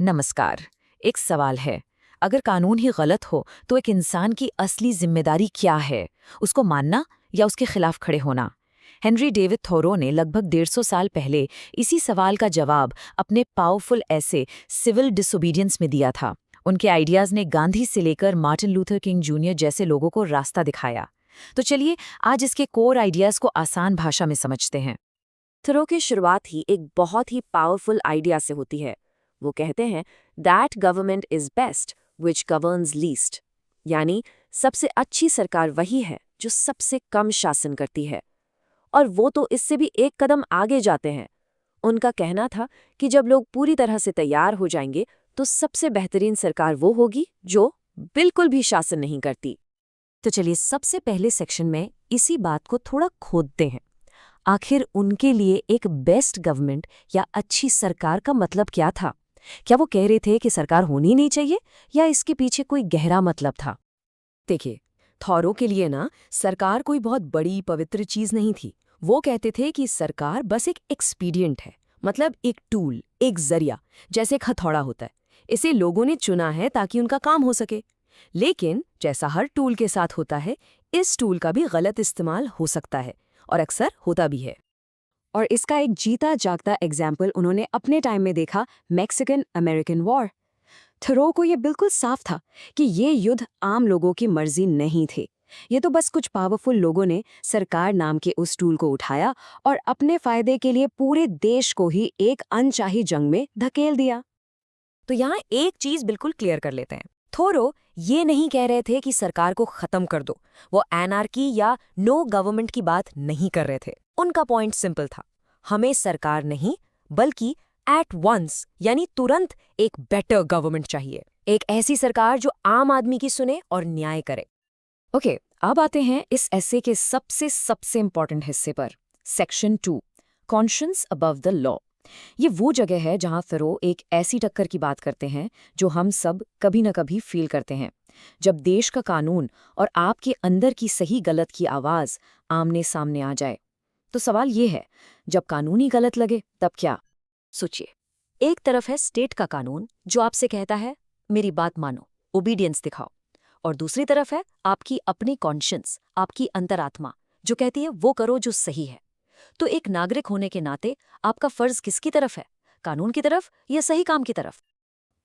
नमस्कार। एक सवाल है, अगर कानून ही गलत हो तो एक इंसान की असली जिम्मेदारी क्या है? उसको मानना या उसके खिलाफ खड़े होना? हेनरी डेविड थोरो ने लगभग 150 साल पहले इसी सवाल का जवाब अपने पावरफुल ऐसे सिविल डिसोबीडियंस में दिया था। उनके आइडियाज ने गांधी से लेकर मार्टिन लूथर किंग जूनियर जैसे लोगों को रास्ता दिखाया। तो चलिए आज इसके कोर आइडियाज को आसान भाषा में समझते हैं। थ्रो की शुरुआत ही एक बहुत ही पावरफुल आइडिया से होती है। वो कहते हैं that government is best which governs least, यानी सबसे अच्छी सरकार वही है जो सबसे कम शासन करती है। और वो तो इससे भी एक कदम आगे जाते हैं। उनका कहना था कि जब लोग पूरी तरह से तैयार हो जाएंगे तो सबसे बेहतरीन सरकार वो होगी जो बिल्कुल भी शासन नहीं करती। तो चलिए सबसे पहले सेक्शन में इसी बात को थोड़ा खोदते हैं। आखिर उनके लिए एक बेस्ट गवर्नमेंट या अच्छी सरकार का मतलब क्या था? क्या वो कह रहे थे कि सरकार होनी नहीं चाहिए या इसके पीछे कोई गहरा मतलब था? देखिए, थॉरो के लिए ना सरकार कोई बहुत बड़ी पवित्र चीज नहीं थी। वो कहते थे कि सरकार बस एक एक्सपीडियंट है, मतलब एक टूल, एक जरिया, जैसे एक हथौड़ा होता है। इसे लोगों ने चुना है ताकि उनका काम हो सके। लेकिन जैसा हर टूल के साथ होता है, इस टूल का भी गलत इस्तेमाल हो सकता है और अक्सर होता भी है। और इसका एक जीता जागता एग्जाम्पल उन्होंने अपने टाइम में देखा, मैक्सिकन अमेरिकन वॉर। थरो को ये बिल्कुल साफ था कि ये युद्ध आम लोगों की मर्जी नहीं थे। ये तो बस कुछ पावरफुल लोगों ने सरकार नाम के उस टूल को उठाया और अपने फायदे के लिए पूरे देश को ही एक अनचाही जंग में धकेल दिया। तो यहाँ एक चीज बिल्कुल क्लियर कर लेते हैं। थोरो ये नहीं कह रहे थे कि सरकार को खत्म कर दो। वो एनार्की या नो गवर्नमेंट की बात नहीं कर रहे थे। उनका पॉइंट सिंपल था, हमें सरकार नहीं बल्कि एट वंस यानी तुरंत एक बेटर गवर्नमेंट चाहिए। एक ऐसी सरकार जो आम आदमी की सुने और न्याय करे। ओके, अब आते हैं इस एसे के सबसे सबसे इंपॉर्टेंट हिस्से पर, section 2, conscience above the law. ये वो जगह है जहां थरो एक ऐसी टक्कर की बात करते हैं जो हम सब कभी न कभी फील करते हैं। जब देश का कानून और आपके अंदर की सही गलत की आवाज आमने सामने आ जाए। तो सवाल ये है, जब कानून ही गलत लगे तब क्या? सोचिए, एक तरफ है स्टेट का कानून जो आपसे कहता है मेरी बात मानो, ओबीडियंस दिखाओ, और दूसरी तरफ है आपकी अपनी कॉन्शियंस, आपकी अंतरात्मा जो कहती है वो करो जो सही है। तो एक नागरिक होने के नाते आपका फर्ज किसकी तरफ है, कानून की तरफ या सही काम की तरफ?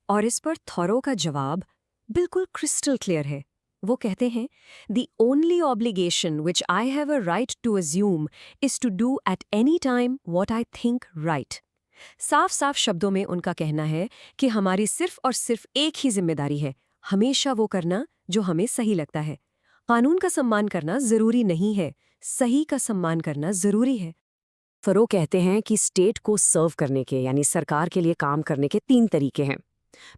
और इस पर थॉरो का जवाब बिल्कुल क्रिस्टल क्लियर है। वो कहते हैं, the only obligation which I have a right to assume is to do at any time what I think right. साफ साफ शब्दों में उनका कहना है कि हमारी सिर्फ और सिर्फ एक ही जिम्मेदारी है, हमेशा वो करना जो हमें सही लगता है। कानून का सम्मान करना जरूरी नहीं है, सही का सम्मान करना जरूरी है। फरो कहते हैं कि स्टेट को सर्व करने के यानी सरकार के लिए काम करने के 3 तरीके हैं।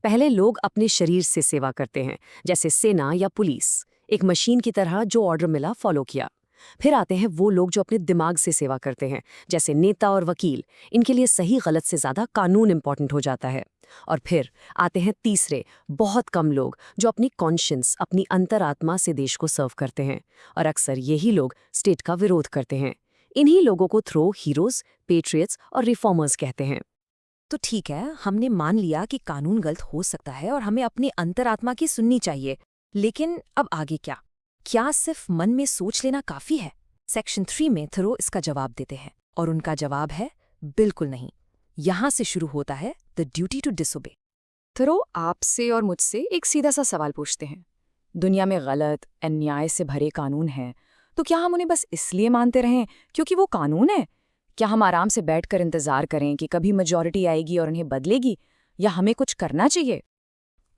पहले लोग अपने शरीर से सेवा करते हैं, जैसे सेना या पुलिस, एक मशीन की तरह जो ऑर्डर मिला फॉलो किया। फिर आते हैं वो लोग जो अपने दिमाग से सेवा करते हैं, जैसे नेता और वकील। इनके लिए सही गलत से ज्यादा कानून इंपॉर्टेंट हो जाता है। और फिर आते हैं तीसरे, बहुत कम लोग जो अपनी कॉन्शियंस, अपनी अंतरात्मा से देश को सर्व करते हैं। और अक्सर यही लोग स्टेट का विरोध करते हैं। इन्हीं लोगों को थ्रो हीरोज, पेट्रियट्स और रिफॉर्मर्स कहते हैं। तो ठीक है, हमने मान लिया कि कानून गलत हो सकता है और हमें अपनी अंतरात्मा की सुननी चाहिए। लेकिन अब आगे क्या? क्या सिर्फ मन में सोच लेना काफी है? सेक्शन 3 में थरो इसका जवाब देते हैं और उनका जवाब है बिल्कुल नहीं। यहां से शुरू होता है the duty to disobey. Thoreau आपसे और मुझसे एक सीधा सा सवाल पूछते हैं, दुनिया में गलत, अन्याय से भरे कानून हैं, तो क्या हम उन्हें बस इसलिए मानते रहें क्योंकि वो कानून है? क्या हम आराम से बैठकर इंतजार करें कि कभी मेजॉरिटी आएगी और उन्हें बदलेगी, या हमें कुछ करना चाहिए?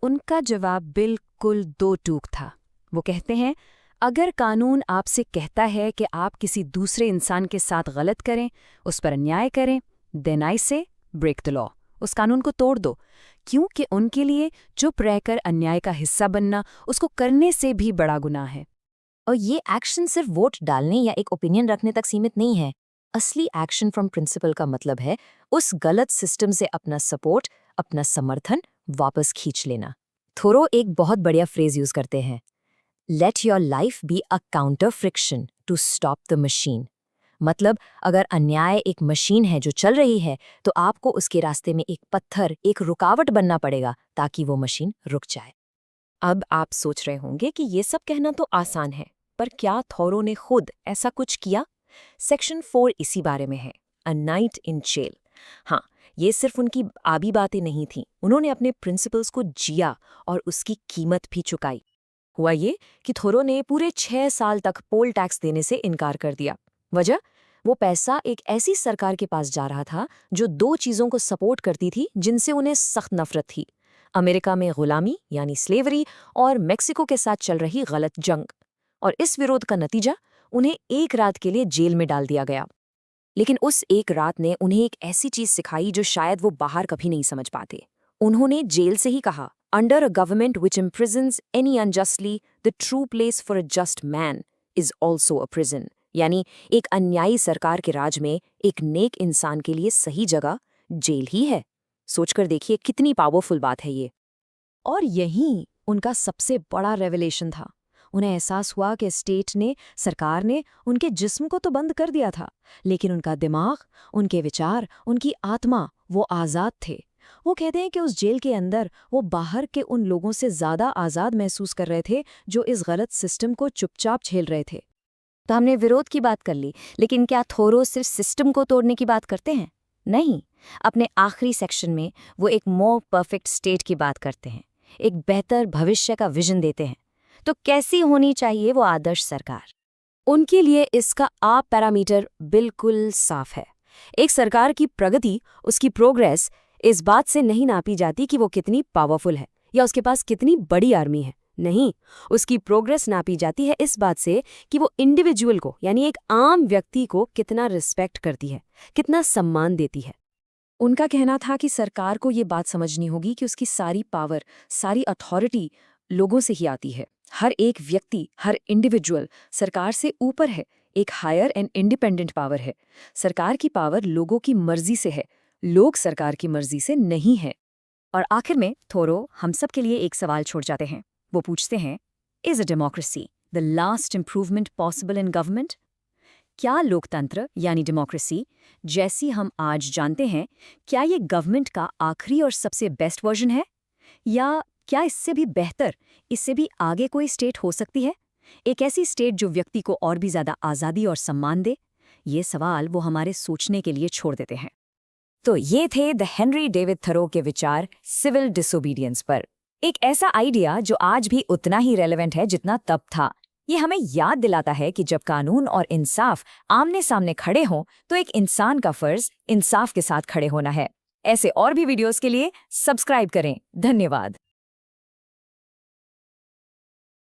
उनका जवाब बिल्कुल दो टूक था। वो कहते हैं अगर कानून आपसे कहता है कि आप किसी दूसरे इंसान के साथ गलत करें, उस पर अन्याय करें, देन आई से ब्रेक द लॉ, उस कानून को तोड़ दो। क्योंकि उनके लिए चुप रहकर अन्याय का हिस्सा बनना उसको करने से भी बड़ा गुनाह है। और ये एक्शन सिर्फ वोट डालने या एक ओपिनियन रखने तक सीमित नहीं है। असली एक्शन फ्रॉम प्रिंसिपल का मतलब है उस गलत सिस्टम से अपना सपोर्ट, अपना समर्थन वापस खींच लेना। थोरो एक बहुत बढ़िया फ्रेज यूज करते हैं, let your life be a counter friction to stop the machine. मतलब अगर अन्याय एक मशीन है जो चल रही है, तो आपको उसके रास्ते में एक पत्थर, एक रुकावट बनना पड़ेगा ताकि वो मशीन रुक जाए। अब आप सोच रहे होंगे कि ये सब कहना तो आसान है, पर क्या थॉरो ने खुद ऐसा कुछ किया? सेक्शन 4 इसी बारे में है, अ नाइट इन जेल। हाँ, ये सिर्फ उनकी आबी बातें नहीं थीं, उन्होंने अपने प्रिंसिपल्स को जिया और उसकी कीमत भी चुकाई। हुआ ये कि थोरो ने पूरे 6 साल तक पोल टैक्स देने से इनकार कर दिया। वजह? वो पैसा एक ऐसी सरकार के पास जा रहा था जो 2 चीज़ों को सपोर्ट करती थी जिनसे उन्हें सख्त नफरत थी, अमेरिका में गुलामी यानी स्लेवरी और मेक्सिको के साथ चल रही गलत जंग। और इस विरोध का नतीजा, उन्हें एक रात के लिए जेल में डाल दिया गया। लेकिन उस एक रात ने उन्हें एक ऐसी चीज सिखाई जो शायद वो बाहर कभी नहीं समझ पाते। उन्होंने जेल से ही कहा, under a government which imprisons any unjustly, the true place for a just man is also a prison. यानी एक अन्यायी सरकार के राज में एक नेक इंसान के लिए सही जगह जेल ही है। सोचकर देखिए कितनी पावरफुल बात है ये। और यही उनका सबसे बड़ा रेवलेशन था। उन्हें एहसास हुआ कि स्टेट ने, सरकार ने उनके जिस्म को तो बंद कर दिया था, लेकिन उनका दिमाग, उनके विचार, उनकी आत्मा, वो आज़ाद थे। वो कहते हैं कि उस जेल के अंदर वो बाहर के उन लोगों से ज़्यादा आज़ाद महसूस कर रहे थे जो इस गलत सिस्टम को चुपचाप झेल रहे थे। तो हमने विरोध की बात कर ली, लेकिन क्या थोरो सिर्फ सिस्टम को तोड़ने की बात करते हैं? नहीं। अपने आखिरी सेक्शन में वो एक मोर परफेक्ट स्टेट की बात करते हैं, एक बेहतर भविष्य का विजन देते हैं। तो कैसी होनी चाहिए वो आदर्श सरकार? उनके लिए इसका आप पैरामीटर बिल्कुल साफ है। एक सरकार की प्रगति, उसकी प्रोग्रेस, इस बात से नहीं नापी जाती कि वो कितनी पावरफुल है या उसके पास कितनी बड़ी आर्मी है। नहीं, उसकी प्रोग्रेस नापी जाती है इस बात से कि वो इंडिविजुअल को, यानी एक आम व्यक्ति को कितना रिस्पेक्ट करती है, कितना सम्मान देती है। उनका कहना था कि सरकार को ये बात समझनी होगी कि उसकी सारी पावर, सारी अथॉरिटी लोगों से ही आती है। हर एक व्यक्ति, हर इंडिविजुअल सरकार से ऊपर है, एक हायर एंड इंडिपेंडेंट पावर है। सरकार की पावर लोगों की मर्जी से है, लोग सरकार की मर्जी से नहीं है। और आखिर में थोरो हम सब के लिए एक सवाल छोड़ जाते हैं। वो पूछते हैं, is a democracy the last improvement possible in government? क्या लोकतंत्र यानी डेमोक्रेसी जैसी हम आज जानते हैं, क्या ये गवर्नमेंट का आखिरी और सबसे बेस्ट वर्जन है? या क्या इससे भी बेहतर, इससे भी आगे कोई स्टेट हो सकती है? एक ऐसी स्टेट जो व्यक्ति को और भी ज्यादा आज़ादी और सम्मान दे? ये सवाल वो हमारे सोचने के लिए छोड़ देते हैं। तो ये थे द हेनरी डेविड थरो के विचार सिविल डिसोबीडियंस पर। एक ऐसा आइडिया जो आज भी उतना ही रेलेवेंट है जितना तब था। ये हमें याद दिलाता है कि जब कानून और इंसाफ आमने सामने खड़े हों, तो एक इंसान का फर्ज इंसाफ के साथ खड़े होना है। ऐसे और भी वीडियोस के लिए सब्सक्राइब करें। धन्यवाद।